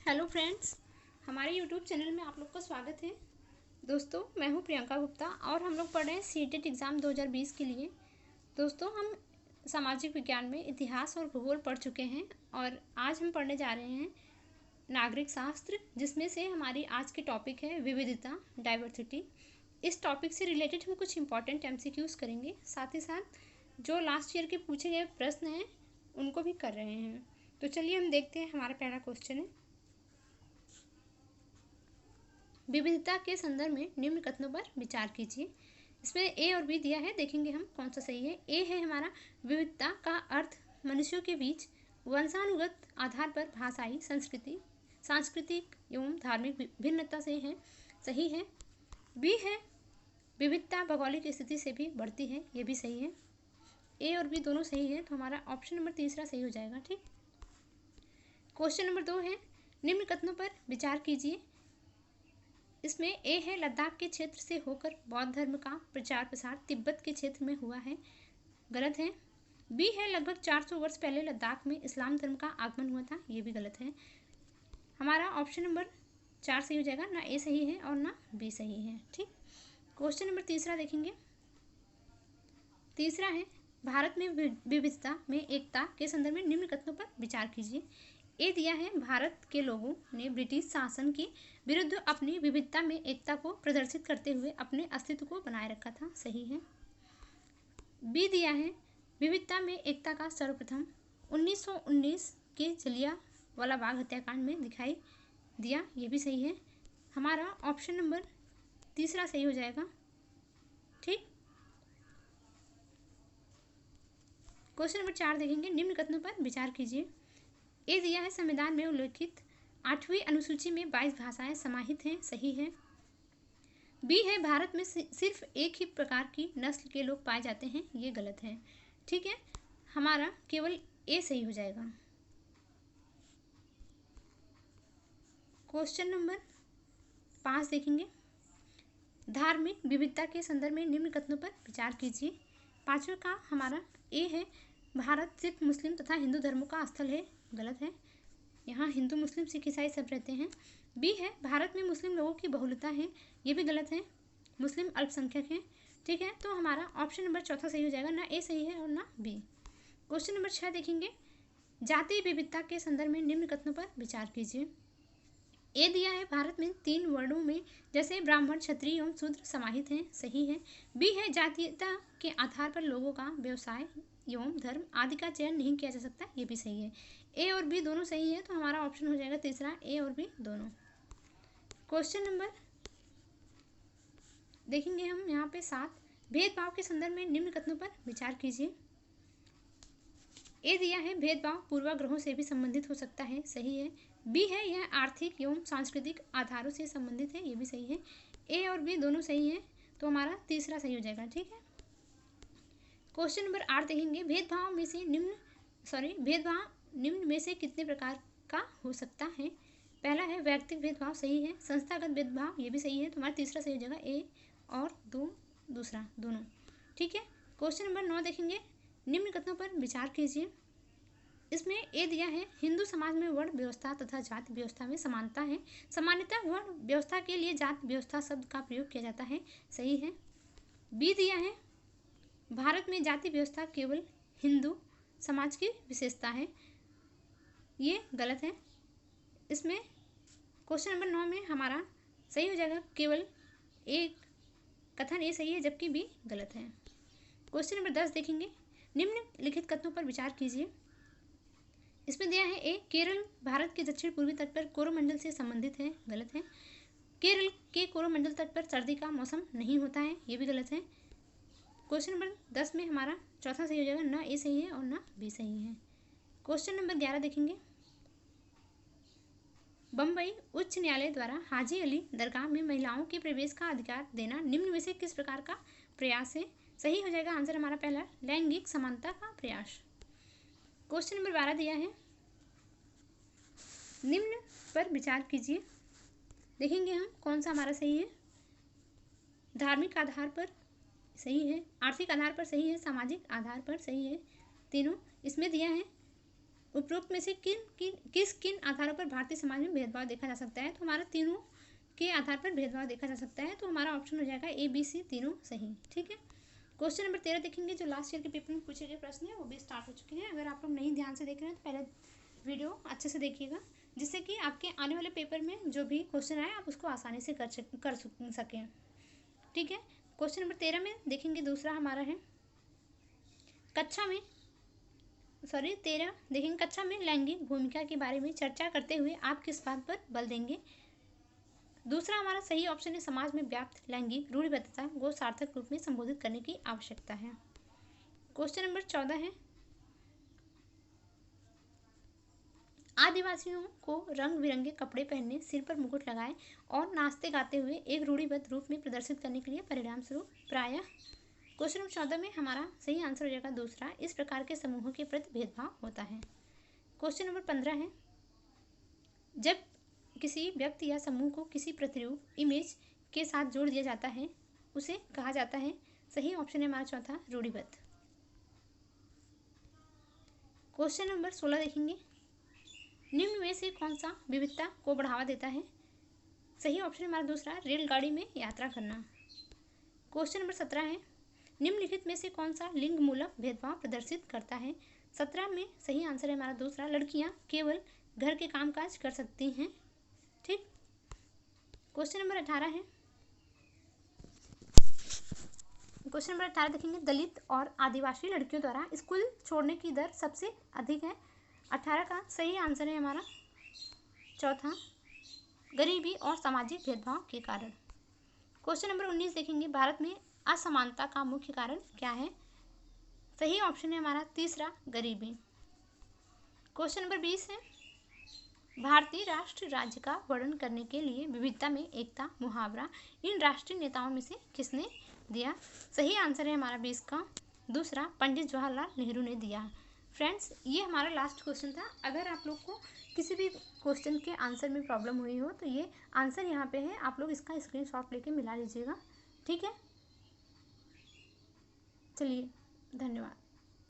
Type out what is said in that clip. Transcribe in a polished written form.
Hello friends, हमारे YouTube channel में आप लोग का स्वागत है। दोस्तों, मैं हूं प्रियंका गुप्ता और हम लोग पढ़ रहे हैं सीटेट एग्ज़ाम 2020 के लिए। दोस्तों, हम सामाजिक विज्ञान में इतिहास और भूगोल पढ़ चुके हैं और आज हम पढ़ने जा रहे हैं नागरिक शास्त्र, जिसमें से हमारी आज की टॉपिक है विविधता, डाइवर्सिटी। इस टॉपिक से रिलेटेड हम कुछ इंपॉर्टेंट MCQs करेंगे, साथ ही साथ जो लास्ट ईयर के पूछे गए प्रश्न हैं उनको भी कर रहे हैं। तो चलिए हम देखते हैं। हमारा पहला क्वेश्चन है, विविधता के संदर्भ में निम्न कथनों पर विचार कीजिए। इसमें ए और बी दिया है, देखेंगे हम कौन सा सही है। ए है हमारा, विविधता का अर्थ मनुष्यों के बीच वंशानुगत आधार पर भाषाई, सांस्कृतिक एवं धार्मिक भिन्नता से है, सही है। बी है, विविधता भौगोलिक स्थिति से भी बढ़ती है, ये भी सही है। ए और बी दोनों सही है, तो हमारा ऑप्शन नंबर तीसरा सही हो जाएगा। ठीक। क्वेश्चन नंबर 2 है, निम्न कथनों पर विचार कीजिए। इसमें ए है, लद्दाख के क्षेत्र से होकर बौद्ध धर्म का प्रचार प्रसार तिब्बत के क्षेत्र में हुआ है, गलत है। बी है, लगभग 400 वर्ष पहले लद्दाख में इस्लाम धर्म का आगमन हुआ था, ये भी गलत है। हमारा ऑप्शन नंबर 4 सही हो जाएगा, ना ए सही है और ना बी सही है। ठीक। क्वेश्चन नंबर तीसरा देखेंगे। तीसरा है, भारत में विविधता में एकता के संदर्भ में निम्न कथनों पर विचार कीजिए। ए दिया है, भारत के लोगों ने ब्रिटिश शासन के विरुद्ध अपनी विविधता में एकता को प्रदर्शित करते हुए अपने अस्तित्व को बनाए रखा था, सही है। बी दिया है, विविधता में एकता का सर्वप्रथम 1919 के जलियांवाला बाग हत्याकांड में दिखाई दिया, ये भी सही है। हमारा ऑप्शन नंबर तीसरा सही हो जाएगा। ठीक। क्वेश्चन नंबर 4 देखेंगे, निम्न कथनों पर विचार कीजिए। ए दिया है, संविधान में उल्लेखित 8वीं अनुसूची में 22 भाषाएं समाहित हैं, सही है। बी है, भारत में सिर्फ एक ही प्रकार की नस्ल के लोग पाए जाते हैं, ये गलत है। ठीक है, हमारा केवल ए सही हो जाएगा। क्वेश्चन नंबर 5 देखेंगे, धार्मिक विविधता के संदर्भ में निम्न कथनों पर विचार कीजिए। पांचवें का हमारा ए है, भारत सिर्फ मुस्लिम तथा हिंदू धर्मों का स्थल है, गलत है। यहाँ हिंदू, मुस्लिम, सिख, ईसाई सब रहते हैं। बी है, भारत में मुस्लिम लोगों की बहुलता है, ये भी गलत है, मुस्लिम अल्पसंख्यक हैं। ठीक है, तो हमारा ऑप्शन नंबर चौथा सही हो जाएगा, ना ए सही है और ना बी। क्वेश्चन नंबर 6 देखेंगे, जातीय विविधता के संदर्भ में निम्न कथनों पर विचार कीजिए। ए दिया है, भारत में 3 वर्णों में जैसे ब्राह्मण, क्षत्रिय एवं शूद्र समाहित हैं, सही है। बी है, जातीयता के आधार पर लोगों का व्यवसाय एवं धर्म आदि का चयन नहीं किया जा सकता, ये भी सही है। ए और बी दोनों सही है, तो हमारा ऑप्शन हो जाएगा तीसरा, ए और बी दोनों। क्वेश्चन नंबर देखेंगे हम यहाँ पे 7, भेदभाव के संदर्भ में निम्न कथनों पर विचार कीजिए। ए दिया है, भेदभाव पूर्वाग्रहों से भी संबंधित हो सकता है, सही है। बी है, यह आर्थिक एवं सांस्कृतिक आधारों से संबंधित है, ये भी सही है। ए और बी दोनों सही है, तो हमारा तीसरा सही हो जाएगा। ठीक है। क्वेश्चन नंबर 8 देखेंगे, भेदभाव निम्न में से कितने प्रकार का हो सकता है। पहला है वैयक्तिक भेदभाव, सही है। संस्थागत भेदभाव, ये भी सही है, तो हमारा तीसरा सही हो जाएगा, ए और दूसरा दोनों। ठीक है। क्वेश्चन नंबर 9 देखेंगे, निम्न कथनों पर विचार कीजिए। इसमें ए दिया है, हिंदू समाज में वर्ण व्यवस्था तथा जाति व्यवस्था में समानता है, सामान्यतः वर्ण व्यवस्था के लिए जाति व्यवस्था शब्द का प्रयोग किया जाता है, सही है। बी दिया है, भारत में जाति व्यवस्था केवल हिंदू समाज की विशेषता है, ये गलत है। इसमें क्वेश्चन नंबर 9 में हमारा सही हो जाएगा केवल एक कथन, ए सही है जबकि बी गलत है। क्वेश्चन नंबर 10 देखेंगे, निम्नलिखित कथनों पर विचार कीजिए। इसमें दिया है, ए केरल भारत के दक्षिण पूर्वी तट पर कोरोमंडल से संबंधित है, गलत है। केरल के कोरोमंडल तट पर सर्दी का मौसम नहीं होता है, ये भी गलत है। क्वेश्चन नंबर 10 में हमारा चौथा सही हो जाएगा, ना ए सही है और ना बी सही है। क्वेश्चन नंबर 11 देखेंगे, बम्बई उच्च न्यायालय द्वारा हाजी अली दरगाह में महिलाओं के प्रवेश का अधिकार देना निम्न में से किस प्रकार का प्रयास है। सही हो जाएगा आंसर हमारा पहला, लैंगिक समानता का प्रयास। क्वेश्चन नंबर 12 दिया है, निम्न पर विचार कीजिए। देखेंगे हम कौन सा हमारा सही है। धार्मिक आधार पर सही है, आर्थिक आधार पर सही है, सामाजिक आधार पर सही है, तीनों। इसमें दिया है, उपरोक्त में से किन आधारों पर भारतीय समाज में भेदभाव देखा जा सकता है? तो हमारा तीनों के आधार पर भेदभाव देखा जा सकता है, तो हमारा ऑप्शन हो जाएगा ए बी सी तीनों सही। ठीक है, क्वेश्चन नंबर 13 देखेंगे, जो लास्ट ईयर के पेपर में पूछे गए प्रश्न है वो भी स्टार्ट हो चुके हैं। अगर आप लोग नहीं ध्यान से देख रहे हैं तो पहले वीडियो अच्छे से देखिएगा, जिससे कि आपके आने वाले पेपर में जो भी क्वेश्चन आए आप उसको आसानी से कर सकें। ठीक है, क्वेश्चन नंबर 13 में देखेंगे, दूसरा हमारा है कक्षा में लैंगिक भूमिका के बारे में चर्चा करते हुए आप किस बात पर बल देंगे? दूसरा हमारा सही ऑप्शन है, समाज में व्याप्त लैंगिक रूढ़िबद्धता को सार्थक रूप में संबोधित करने की आवश्यकता है। क्वेश्चन नंबर 14 है, आदिवासियों को रंग बिरंगे कपड़े पहनने, सिर पर मुकुट लगाए और नाचते गाते हुए एक रूढ़िबद्ध रूप में प्रदर्शित करने के लिए परिणाम स्वरूप प्रायः। क्वेश्चन नंबर 14 में हमारा सही आंसर हो जाएगा दूसरा, इस प्रकार के समूहों के प्रति भेदभाव होता है। क्वेश्चन नंबर 15 है, जब किसी व्यक्ति या समूह को किसी प्रतिरूप इमेज के साथ जोड़ दिया जाता है उसे कहा जाता है। सही ऑप्शन है हमारा चौथा, रूढ़िबद्ध। क्वेश्चन नंबर 16 देखेंगे, निम्न में से कौन सा विविधता को बढ़ावा देता है? सही ऑप्शन है हमारा दूसरा, रेलगाड़ी में यात्रा करना। क्वेश्चन नंबर 17 है, निम्नलिखित में से कौन सा लिंग मूलक भेदभाव प्रदर्शित करता है? 17 में सही आंसर है हमारा दूसरा, लड़कियां केवल घर के कामकाज कर सकती हैं। ठीक, क्वेश्चन नंबर 18 है, क्वेश्चन नंबर 18 देखेंगे, दलित और आदिवासी लड़कियों द्वारा स्कूल छोड़ने की दर सबसे अधिक है। 18 का सही आंसर है हमारा चौथा, गरीबी और सामाजिक भेदभाव के कारण। क्वेश्चन नंबर 19 देखेंगे, भारत में असमानता का मुख्य कारण क्या है? सही ऑप्शन है हमारा तीसरा, गरीबी। क्वेश्चन नंबर 20 है, भारतीय राष्ट्र राज्य का वर्णन करने के लिए विविधता में एकता मुहावरा इन राष्ट्रीय नेताओं में से किसने दिया? सही आंसर है हमारा 20 का दूसरा, पंडित जवाहरलाल नेहरू ने दिया। फ्रेंड्स, ये हमारा लास्ट क्वेश्चन था। अगर आप लोग को किसी भी क्वेश्चन के आंसर में प्रॉब्लम हुई हो तो ये आंसर यहाँ पे है, आप लोग इसका स्क्रीनशॉट लेके मिला लीजिएगा। ठीक है, चलिए, धन्यवाद।